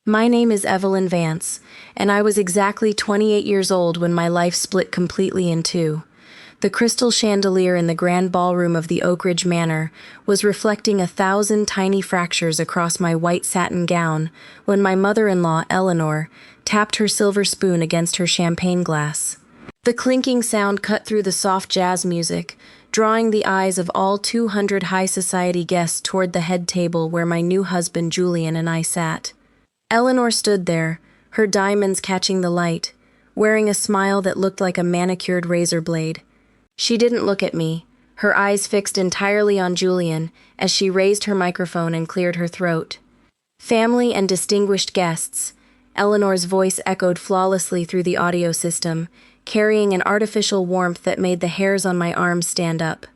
My name is Evelyn Vance, and I was exactly 28 years old when my life split completely in two. The crystal chandelier in the grand ballroom of the Oak Ridge Manor was reflecting 1,000 tiny fractures across my white satin gown when my mother-in-law, Eleanor, tapped her silver spoon against her champagne glass. The clinking sound cut through the soft jazz music, drawing the eyes of all 200 high society guests toward the head table where my new husband Julian and I sat. Eleanor stood there, her diamonds catching the light, wearing a smile that looked like a manicured razor blade. She didn't look at me, her eyes fixed entirely on Julian as she raised her microphone and cleared her throat. Family and distinguished guests, Eleanor's voice echoed flawlessly through the audio system, carrying an artificial warmth that made the hairs on my arms stand up.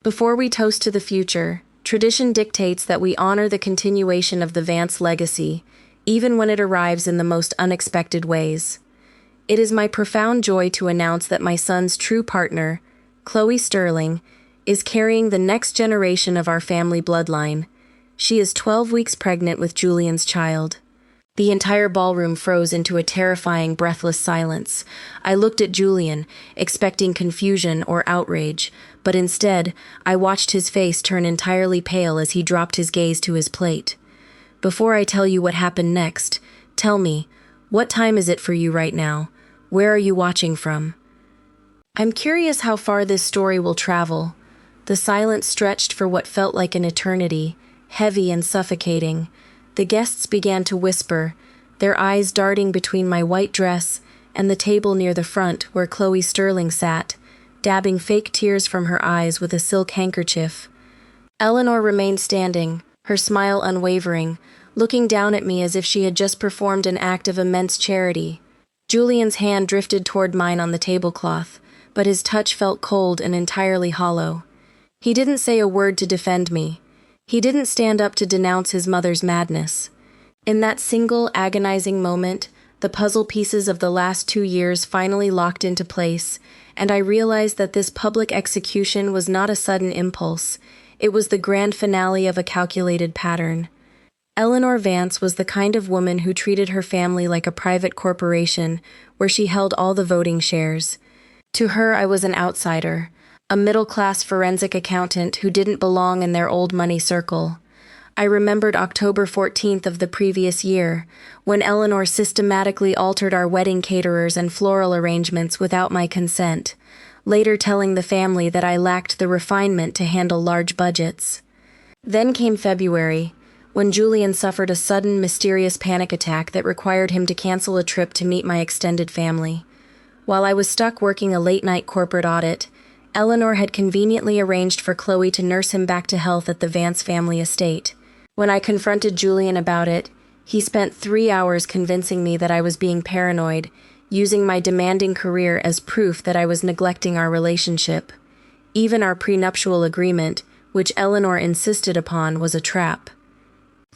Before we toast to the future, tradition dictates that we honor the continuation of the Vance legacy, even when it arrives in the most unexpected ways. It is my profound joy to announce that my son's true partner, Chloe Sterling, is carrying the next generation of our family bloodline. She is 12 weeks pregnant with Julian's child. The entire ballroom froze into a terrifying, breathless silence. I looked at Julian, expecting confusion or outrage, but instead, I watched his face turn entirely pale as he dropped his gaze to his plate. Before I tell you what happened next, tell me, what time is it for you right now? Where are you watching from? I'm curious how far this story will travel. The silence stretched for what felt like an eternity, heavy and suffocating. The guests began to whisper, their eyes darting between my white dress and the table near the front where Chloe Sterling sat, dabbing fake tears from her eyes with a silk handkerchief. Eleanor remained standing, her smile unwavering, looking down at me as if she had just performed an act of immense charity. Julian's hand drifted toward mine on the tablecloth, but his touch felt cold and entirely hollow. He didn't say a word to defend me. He didn't stand up to denounce his mother's madness. In that single, agonizing moment, the puzzle pieces of the last 2 years finally locked into place, and I realized that this public execution was not a sudden impulse. It was the grand finale of a calculated pattern. Eleanor Vance was the kind of woman who treated her family like a private corporation, where she held all the voting shares. To her, I was an outsider, a middle-class forensic accountant who didn't belong in their old money circle. I remembered October 14th of the previous year, when Eleanor systematically altered our wedding caterers and floral arrangements without my consent, later telling the family that I lacked the refinement to handle large budgets. Then came February, when Julian suffered a sudden, mysterious panic attack that required him to cancel a trip to meet my extended family. While I was stuck working a late-night corporate audit, Eleanor had conveniently arranged for Chloe to nurse him back to health at the Vance family estate. When I confronted Julian about it, he spent 3 hours convincing me that I was being paranoid, using my demanding career as proof that I was neglecting our relationship. Even our prenuptial agreement, which Eleanor insisted upon, was a trap.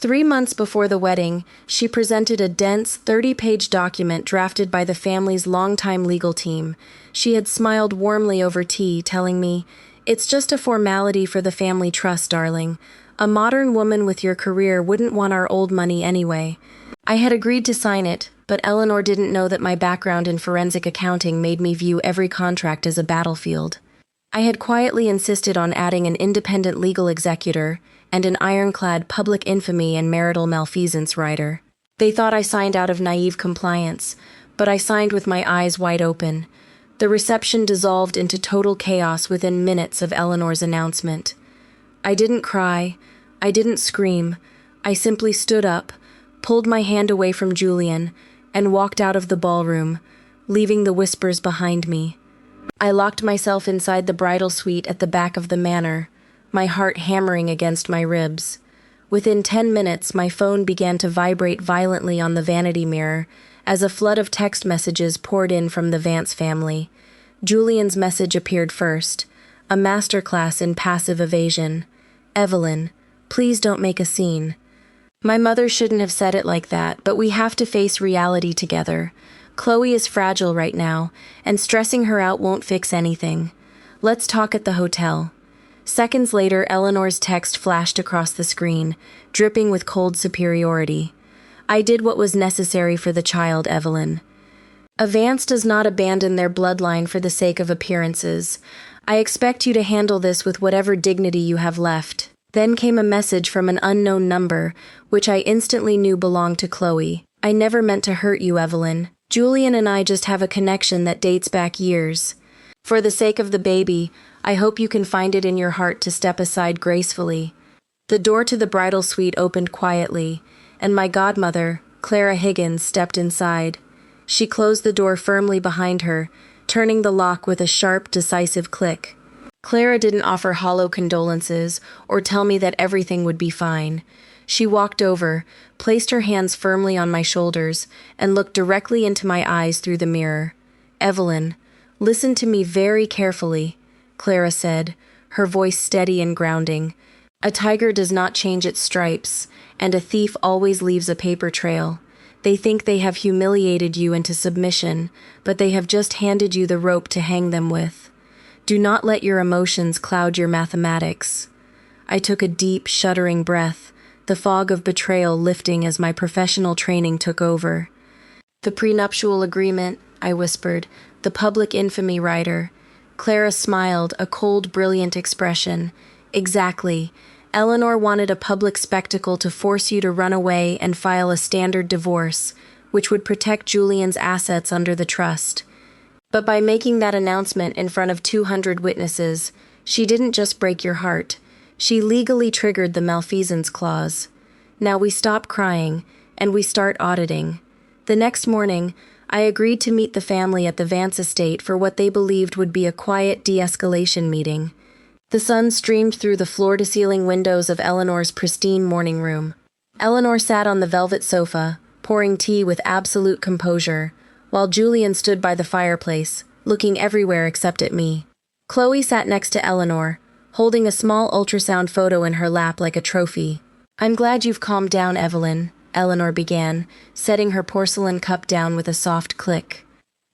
3 months before the wedding, she presented a dense, 30-page document drafted by the family's longtime legal team. She had smiled warmly over tea, telling me, "It's just a formality for the family trust, darling. A modern woman with your career wouldn't want our old money anyway." I had agreed to sign it, but Eleanor didn't know that my background in forensic accounting made me view every contract as a battlefield. I had quietly insisted on adding an independent legal executor and an ironclad public infamy and marital malfeasance rider. They thought I signed out of naive compliance, but I signed with my eyes wide open. The reception dissolved into total chaos within minutes of Eleanor's announcement. I didn't cry. I didn't scream. I simply stood up, pulled my hand away from Julian, and walked out of the ballroom, leaving the whispers behind me. I locked myself inside the bridal suite at the back of the manor, my heart hammering against my ribs. Within 10 minutes, my phone began to vibrate violently on the vanity mirror as a flood of text messages poured in from the Vance family. Julian's message appeared first, a masterclass in passive evasion. "Evelyn, please don't make a scene." My mother shouldn't have said it like that, but we have to face reality together. Chloe is fragile right now, and stressing her out won't fix anything. Let's talk at the hotel. Seconds later, Eleanor's text flashed across the screen, dripping with cold superiority. I did what was necessary for the child, Evelyn. A Vance does not abandon their bloodline for the sake of appearances. I expect you to handle this with whatever dignity you have left. Then came a message from an unknown number, which I instantly knew belonged to Chloe. I never meant to hurt you, Evelyn. Julian and I just have a connection that dates back years. For the sake of the baby, I hope you can find it in your heart to step aside gracefully. The door to the bridal suite opened quietly, and my godmother, Clara Higgins, stepped inside. She closed the door firmly behind her, turning the lock with a sharp, decisive click. Clara didn't offer hollow condolences or tell me that everything would be fine. She walked over, placed her hands firmly on my shoulders, and looked directly into my eyes through the mirror. "Evelyn, listen to me very carefully," Clara said, her voice steady and grounding. "A tiger does not change its stripes, and a thief always leaves a paper trail. They think they have humiliated you into submission, but they have just handed you the rope to hang them with. Do not let your emotions cloud your mathematics." I took a deep, shuddering breath, the fog of betrayal lifting as my professional training took over. "The prenuptial agreement," I whispered, "the public infamy rider." Clara smiled, a cold, brilliant expression. "Exactly. Eleanor wanted a public spectacle to force you to run away and file a standard divorce, which would protect Julian's assets under the trust. But by making that announcement in front of 200 witnesses, she didn't just break your heart. She legally triggered the malfeasance clause. Now we stop crying, and we start auditing." The next morning, I agreed to meet the family at the Vance estate for what they believed would be a quiet de-escalation meeting. The sun streamed through the floor-to-ceiling windows of Eleanor's pristine morning room. Eleanor sat on the velvet sofa, pouring tea with absolute composure, while Julian stood by the fireplace, looking everywhere except at me. Chloe sat next to Eleanor, holding a small ultrasound photo in her lap like a trophy. "I'm glad you've calmed down, Evelyn," Eleanor began, setting her porcelain cup down with a soft click.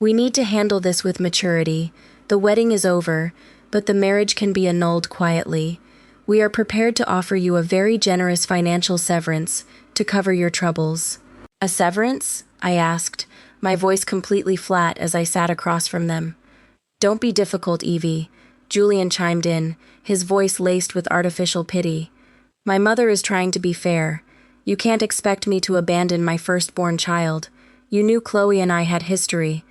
"We need to handle this with maturity. The wedding is over, but the marriage can be annulled quietly. We are prepared to offer you a very generous financial severance to cover your troubles." "A severance?" I asked, my voice completely flat as I sat across from them. "Don't be difficult, Evie," Julian chimed in, his voice laced with artificial pity. "My mother is trying to be fair. You can't expect me to abandon my firstborn child. You knew Chloe and I had history.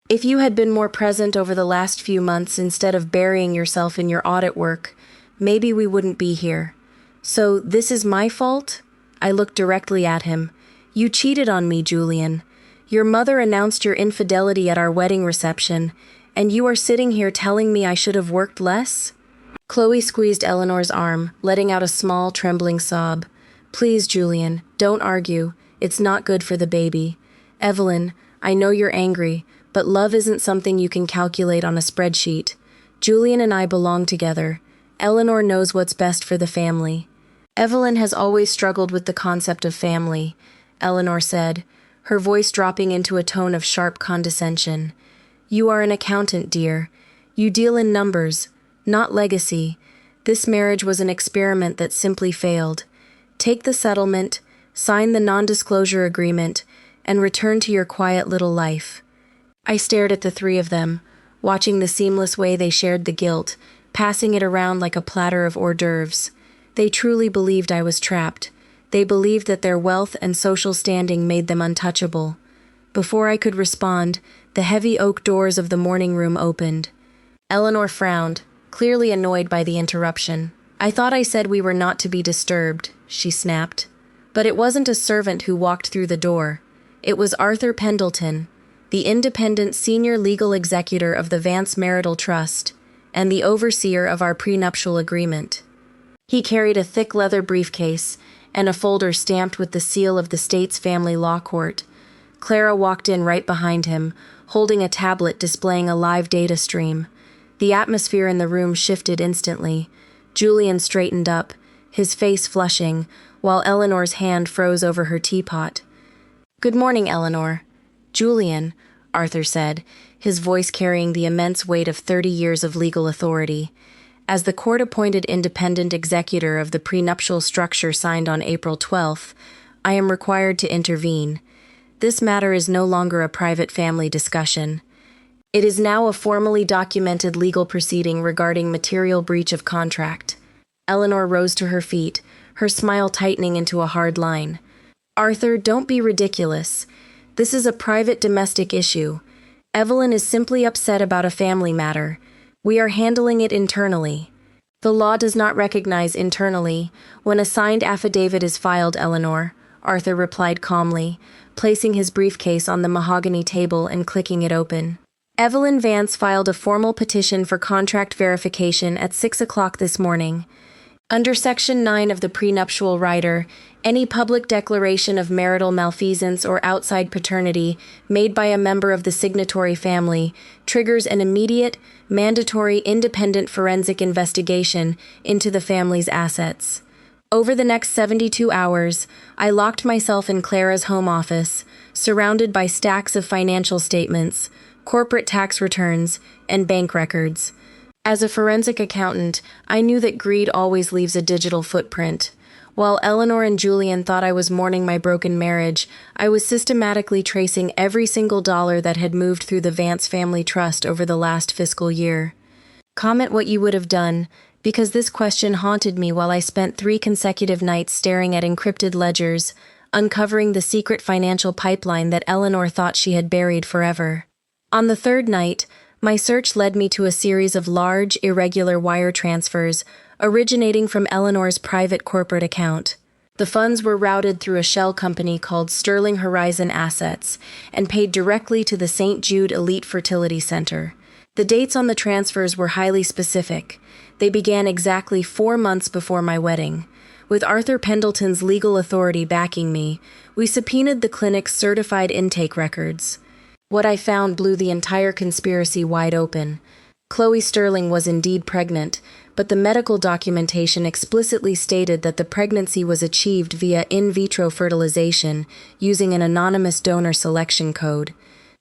If you had been more present over the last few months instead of burying yourself in your audit work, maybe we wouldn't be here. So this is my fault?" I looked directly at him. "You cheated on me, Julian. Your mother announced your infidelity at our wedding reception, and you are sitting here telling me I should have worked less?" Chloe squeezed Eleanor's arm, letting out a small, trembling sob. "Please, Julian, don't argue. It's not good for the baby. Evelyn, I know you're angry, but love isn't something you can calculate on a spreadsheet. Julian and I belong together. Eleanor knows what's best for the family." "Evelyn has always struggled with the concept of family," Eleanor said, her voice dropping into a tone of sharp condescension. "You are an accountant, dear. You deal in numbers, not legacy. This marriage was an experiment that simply failed. Take the settlement, sign the non-disclosure agreement, and return to your quiet little life." I stared at the three of them, watching the seamless way they shared the guilt, passing it around like a platter of hors d'oeuvres. They truly believed I was trapped. They believed that their wealth and social standing made them untouchable. Before I could respond, the heavy oak doors of the morning room opened. Eleanor frowned, clearly annoyed by the interruption. "I thought I said we were not to be disturbed," she snapped. But it wasn't a servant who walked through the door. It was Arthur Pendleton, the independent senior legal executor of the Vance Marital Trust, and the overseer of our prenuptial agreement. He carried a thick leather briefcase and a folder stamped with the seal of the state's family law court. Clara walked in right behind him, holding a tablet displaying a live data stream. The atmosphere in the room shifted instantly. Julian straightened up, his face flushing, while Eleanor's hand froze over her teapot. "Good morning, Eleanor." "Julian," Arthur said, his voice carrying the immense weight of 30 years of legal authority. As the court-appointed independent executor of the prenuptial structure signed on April 12th, I am required to intervene. This matter is no longer a private family discussion. It is now a formally documented legal proceeding regarding material breach of contract. Eleanor rose to her feet, her smile tightening into a hard line. Arthur, don't be ridiculous. This is a private domestic issue. Evelyn is simply upset about a family matter. We are handling it internally. The law does not recognize internally when a signed affidavit is filed, Eleanor, Arthur replied calmly, placing his briefcase on the mahogany table and clicking it open. Evelyn Vance filed a formal petition for contract verification at 6 o'clock this morning. Under Section 9 of the prenuptial rider, any public declaration of marital malfeasance or outside paternity made by a member of the signatory family triggers an immediate, mandatory independent forensic investigation into the family's assets. Over the next 72 hours, I locked myself in Clara's home office, surrounded by stacks of financial statements, corporate tax returns, and bank records. As a forensic accountant, I knew that greed always leaves a digital footprint. While Eleanor and Julian thought I was mourning my broken marriage, I was systematically tracing every single dollar that had moved through the Vance family trust over the last fiscal year. Comment what you would have done, because this question haunted me while I spent 3 consecutive nights staring at encrypted ledgers, uncovering the secret financial pipeline that Eleanor thought she had buried forever. On the 3rd night, my search led me to a series of large, irregular wire transfers originating from Eleanor's private corporate account. The funds were routed through a shell company called Sterling Horizon Assets and paid directly to the St. Jude Elite Fertility Center. The dates on the transfers were highly specific. They began exactly 4 months before my wedding. With Arthur Pendleton's legal authority backing me, we subpoenaed the clinic's certified intake records. What I found blew the entire conspiracy wide open. Chloe Sterling was indeed pregnant, but the medical documentation explicitly stated that the pregnancy was achieved via in vitro fertilization using an anonymous donor selection code.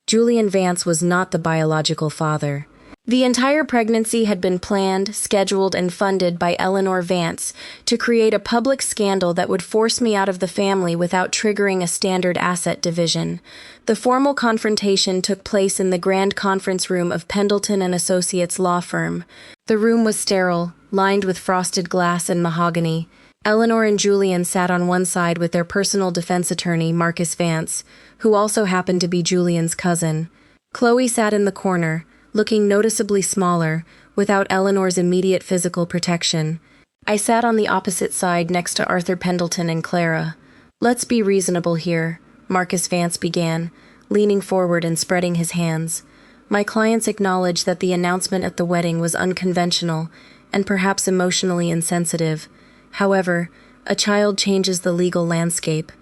Julian Vance was not the biological father. The entire pregnancy had been planned, scheduled, and funded by Eleanor Vance to create a public scandal that would force me out of the family without triggering a standard asset division. The formal confrontation took place in the grand conference room of Pendleton and Associates law firm. The room was sterile, lined with frosted glass and mahogany. Eleanor and Julian sat on one side with their personal defense attorney, Marcus Vance, who also happened to be Julian's cousin. Chloe sat in the corner, looking noticeably smaller, without Eleanor's immediate physical protection. I sat on the opposite side next to Arthur Pendleton and Clara. "Let's be reasonable here," Marcus Vance began, leaning forward and spreading his hands. My clients acknowledged that the announcement at the wedding was unconventional and perhaps emotionally insensitive. However, a child changes the legal landscape.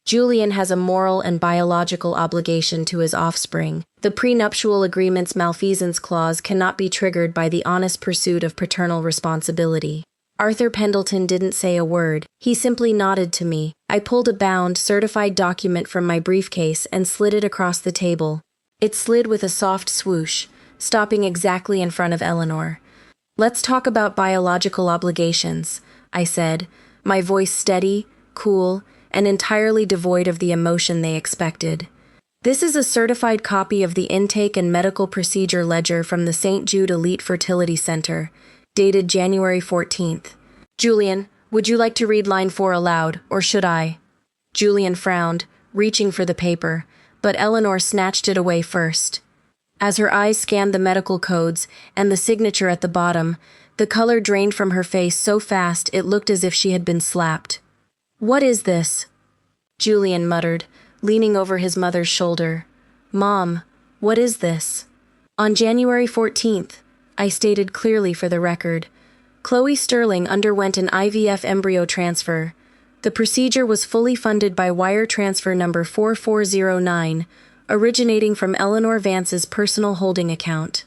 Julian has a moral and biological obligation to his offspring. The prenuptial agreement's malfeasance clause cannot be triggered by the honest pursuit of paternal responsibility. Arthur Pendleton didn't say a word. He simply nodded to me. I pulled a bound, certified document from my briefcase and slid it across the table. It slid with a soft swoosh, stopping exactly in front of Eleanor. "Let's talk about biological obligations," I said, my voice steady, cool, and entirely devoid of the emotion they expected. "This is a certified copy of the intake and medical procedure ledger from the St. Jude Elite Fertility Center, dated January 14th. Julian, would you like to read line 4 aloud, or should I?" Julian frowned, reaching for the paper, but Eleanor snatched it away first. As her eyes scanned the medical codes and the signature at the bottom, the color drained from her face so fast it looked as if she had been slapped. "What is this?" Julian muttered, leaning over his mother's shoulder. "Mom, what is this?" "On January 14th, I stated clearly for the record. Chloe Sterling underwent an IVF embryo transfer. The procedure was fully funded by wire transfer number 4409, originating from Eleanor Vance's personal holding account.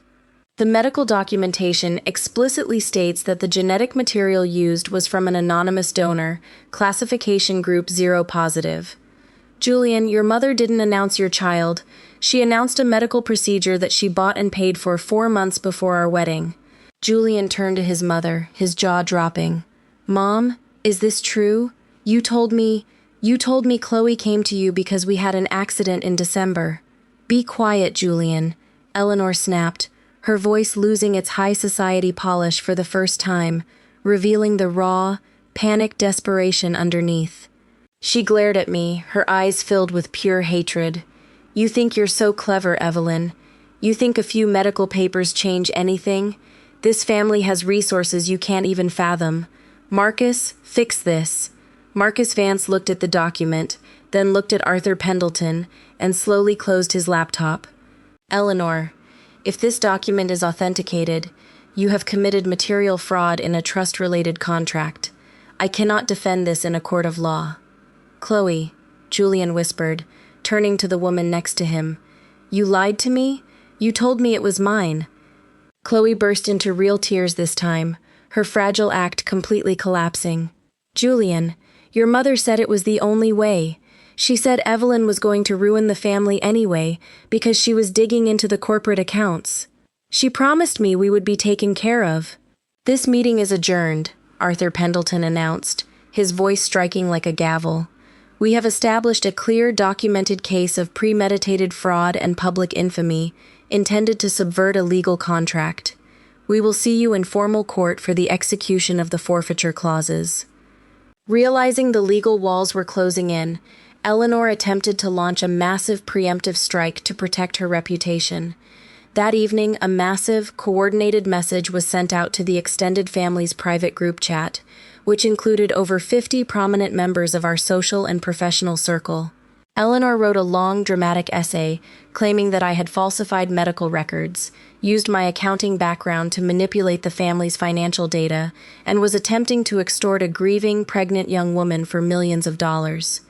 The medical documentation explicitly states that the genetic material used was from an anonymous donor, classification group 0 positive. Julian, your mother didn't announce your child. She announced a medical procedure that she bought and paid for 4 months before our wedding." Julian turned to his mother, his jaw dropping. "Mom, is this true? You told me..." You told me Chloe came to you because we had an accident in December. Be quiet, Julian, Eleanor snapped, her voice losing its high society polish for the first time, revealing the raw, panicked desperation underneath. She glared at me, her eyes filled with pure hatred. You think you're so clever, Evelyn. You think a few medical papers change anything? This family has resources you can't even fathom. Marcus, fix this. Marcus Vance looked at the document, then looked at Arthur Pendleton, and slowly closed his laptop. Eleanor, if this document is authenticated, you have committed material fraud in a trust-related contract. I cannot defend this in a court of law. Chloe, Julian whispered, turning to the woman next to him. You lied to me? You told me it was mine. Chloe burst into real tears this time, her fragile act completely collapsing. Julian, your mother said it was the only way. She said Evelyn was going to ruin the family anyway because she was digging into the corporate accounts. She promised me we would be taken care of. This meeting is adjourned, Arthur Pendleton announced, his voice striking like a gavel. We have established a clear, documented case of premeditated fraud and public infamy intended to subvert a legal contract. We will see you in formal court for the execution of the forfeiture clauses. Realizing the legal walls were closing in, Eleanor attempted to launch a massive preemptive strike to protect her reputation. That evening, a massive, coordinated message was sent out to the extended family's private group chat, which included over 50 prominent members of our social and professional circle. Eleanor wrote a long, dramatic essay claiming that I had falsified medical records, used my accounting background to manipulate the family's financial data, and was attempting to extort a grieving, pregnant young woman for millions of dollars.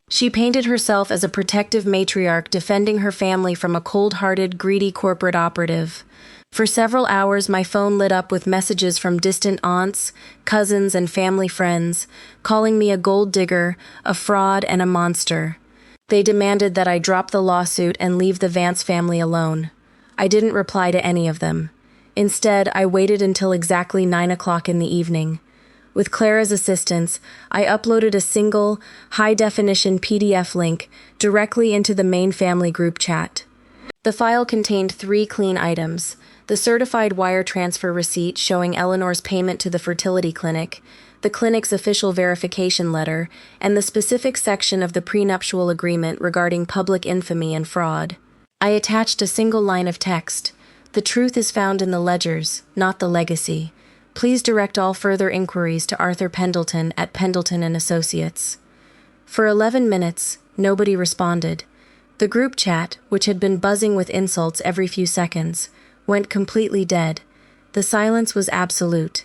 She painted herself as a protective matriarch defending her family from a cold-hearted, greedy corporate operative. For several hours, my phone lit up with messages from distant aunts, cousins, and family friends, calling me a gold digger, a fraud, and a monster. They demanded that I drop the lawsuit and leave the Vance family alone. I didn't reply to any of them. Instead, I waited until exactly 9 o'clock in the evening. With Clara's assistance, I uploaded a single, high-definition PDF link directly into the main family group chat. The file contained 3 clean items: the certified wire transfer receipt showing Eleanor's payment to the fertility clinic, the clinic's official verification letter, and the specific section of the prenuptial agreement regarding public infamy and fraud. I attached a single line of text. The truth is found in the ledgers, not the legacy. Please direct all further inquiries to Arthur Pendleton at Pendleton & Associates. For 11 minutes, nobody responded. The group chat, which had been buzzing with insults every few seconds, went completely dead. The silence was absolute.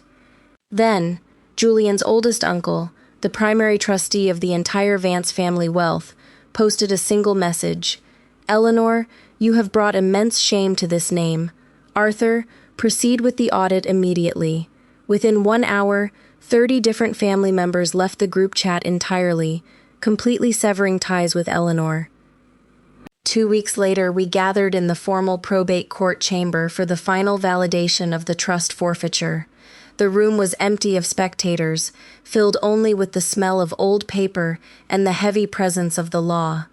Then, Julian's oldest uncle, the primary trustee of the entire Vance family wealth, posted a single message. Eleanor, you have brought immense shame to this name. Arthur, proceed with the audit immediately. Within 1 hour, 30 different family members left the group chat entirely, completely severing ties with Eleanor. 2 weeks later, we gathered in the formal probate court chamber for the final validation of the trust forfeiture. The room was empty of spectators, filled only with the smell of old paper and the heavy presence of the law.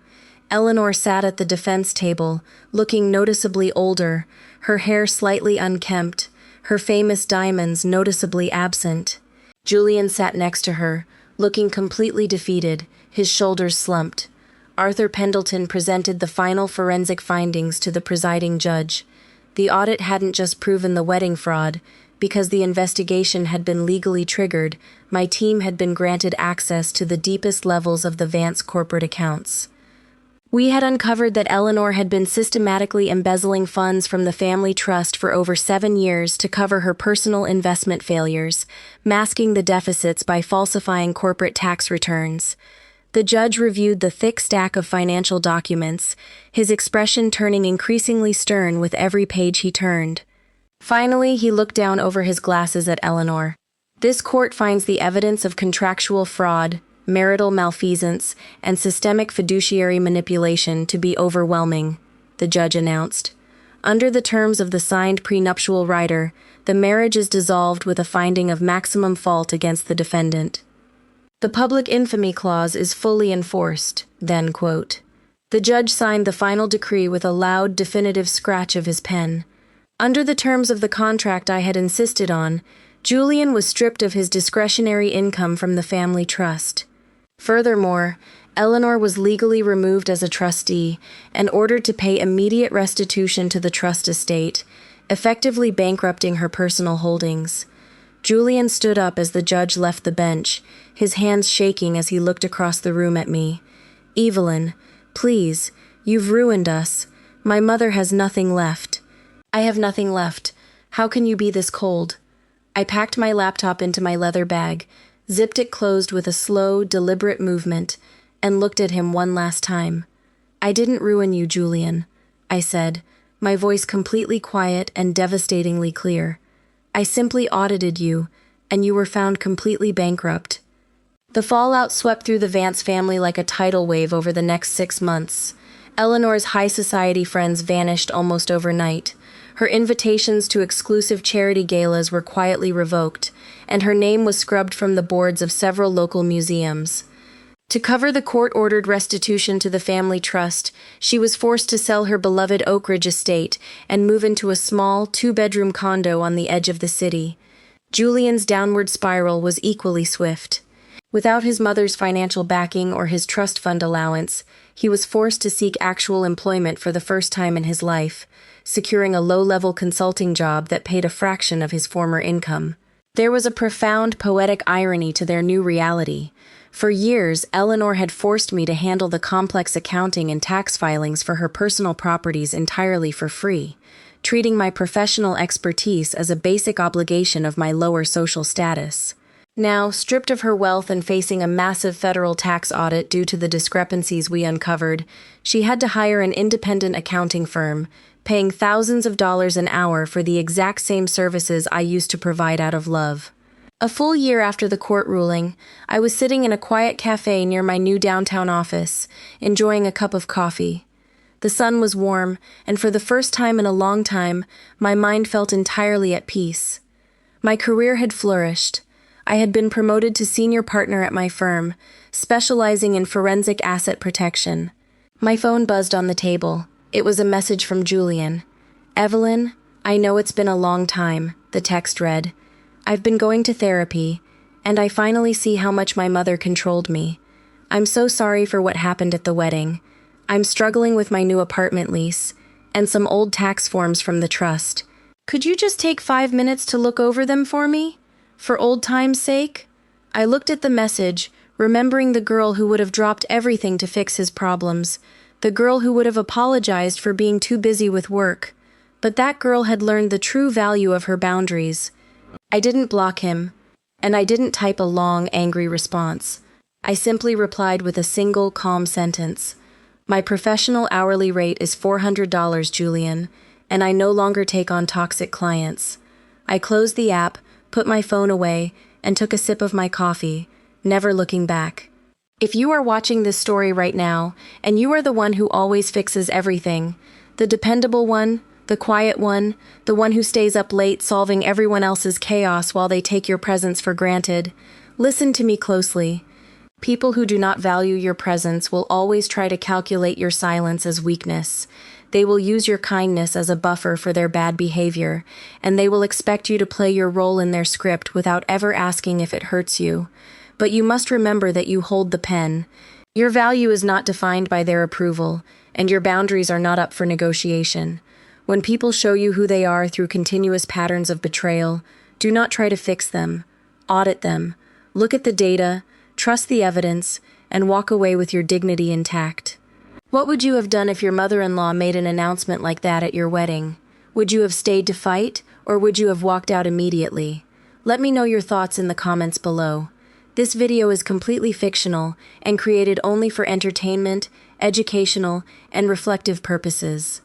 Eleanor sat at the defense table, looking noticeably older, her hair slightly unkempt, her famous diamonds noticeably absent. Julian sat next to her, looking completely defeated, his shoulders slumped. Arthur Pendleton presented the final forensic findings to the presiding judge. The audit hadn't just proven the wedding fraud. Because the investigation had been legally triggered, my team had been granted access to the deepest levels of the Vance corporate accounts. We had uncovered that Eleanor had been systematically embezzling funds from the family trust for over 7 years to cover her personal investment failures, masking the deficits by falsifying corporate tax returns. The judge reviewed the thick stack of financial documents, his expression turning increasingly stern with every page he turned. Finally, he looked down over his glasses at Eleanor. This court finds the evidence of contractual fraud, marital malfeasance, and systemic fiduciary manipulation to be overwhelming, the judge announced. Under the terms of the signed prenuptial rider, the marriage is dissolved with a finding of maximum fault against the defendant. The public infamy clause is fully enforced, then quote. The judge signed the final decree with a loud, definitive scratch of his pen. Under the terms of the contract I had insisted on, Julian was stripped of his discretionary income from the family trust. Furthermore, Eleanor was legally removed as a trustee and ordered to pay immediate restitution to the trust estate, effectively bankrupting her personal holdings. Julian stood up as the judge left the bench, his hands shaking as he looked across the room at me. Evelyn, please, you've ruined us. My mother has nothing left. I have nothing left. How can you be this cold? I packed my laptop into my leather bag, zipped it closed with a slow, deliberate movement, and looked at him one last time. I didn't ruin you, Julian, I said, my voice completely quiet and devastatingly clear. I simply audited you, and you were found completely bankrupt. The fallout swept through the Vance family like a tidal wave over the next 6 months. Eleanor's high society friends vanished almost overnight. Her invitations to exclusive charity galas were quietly revoked, and her name was scrubbed from the boards of several local museums. To cover the court-ordered restitution to the family trust, she was forced to sell her beloved Oak Ridge estate and move into a small, 2-bedroom condo on the edge of the city. Julian's downward spiral was equally swift. Without his mother's financial backing or his trust fund allowance, he was forced to seek actual employment for the first time in his life, securing a low-level consulting job that paid a fraction of his former income. There was a profound poetic irony to their new reality. For years, Eleanor had forced me to handle the complex accounting and tax filings for her personal properties entirely for free, treating my professional expertise as a basic obligation of my lower social status. Now, stripped of her wealth and facing a massive federal tax audit due to the discrepancies we uncovered, she had to hire an independent accounting firm, paying thousands of dollars an hour for the exact same services I used to provide out of love. A full year after the court ruling, I was sitting in a quiet cafe near my new downtown office, enjoying a cup of coffee. The sun was warm, and for the first time in a long time, my mind felt entirely at peace. My career had flourished. I had been promoted to senior partner at my firm, specializing in forensic asset protection. My phone buzzed on the table. It was a message from Julian. Evelyn, I know it's been a long time, the text read. I've been going to therapy, and I finally see how much my mother controlled me. I'm so sorry for what happened at the wedding. I'm struggling with my new apartment lease, and some old tax forms from the trust. Could you just take 5 minutes to look over them for me? For old time's sake? I looked at the message, remembering the girl who would have dropped everything to fix his problems, the girl who would have apologized for being too busy with work. But that girl had learned the true value of her boundaries. I didn't block him, and I didn't type a long, angry response. I simply replied with a single, calm sentence. My professional hourly rate is $400, Julian, and I no longer take on toxic clients. I closed the app, put my phone away, and took a sip of my coffee, never looking back. If you are watching this story right now, and you are the one who always fixes everything, the dependable one, the quiet one, the one who stays up late solving everyone else's chaos while they take your presence for granted, listen to me closely. People who do not value your presence will always try to calculate your silence as weakness. They will use your kindness as a buffer for their bad behavior, and they will expect you to play your role in their script without ever asking if it hurts you. But you must remember that you hold the pen. Your value is not defined by their approval, and your boundaries are not up for negotiation. When people show you who they are through continuous patterns of betrayal, do not try to fix them. Audit them. Look at the data, trust the evidence, and walk away with your dignity intact. What would you have done if your mother-in-law made an announcement like that at your wedding? Would you have stayed to fight, or would you have walked out immediately? Let me know your thoughts in the comments below. This video is completely fictional and created only for entertainment, educational, and reflective purposes.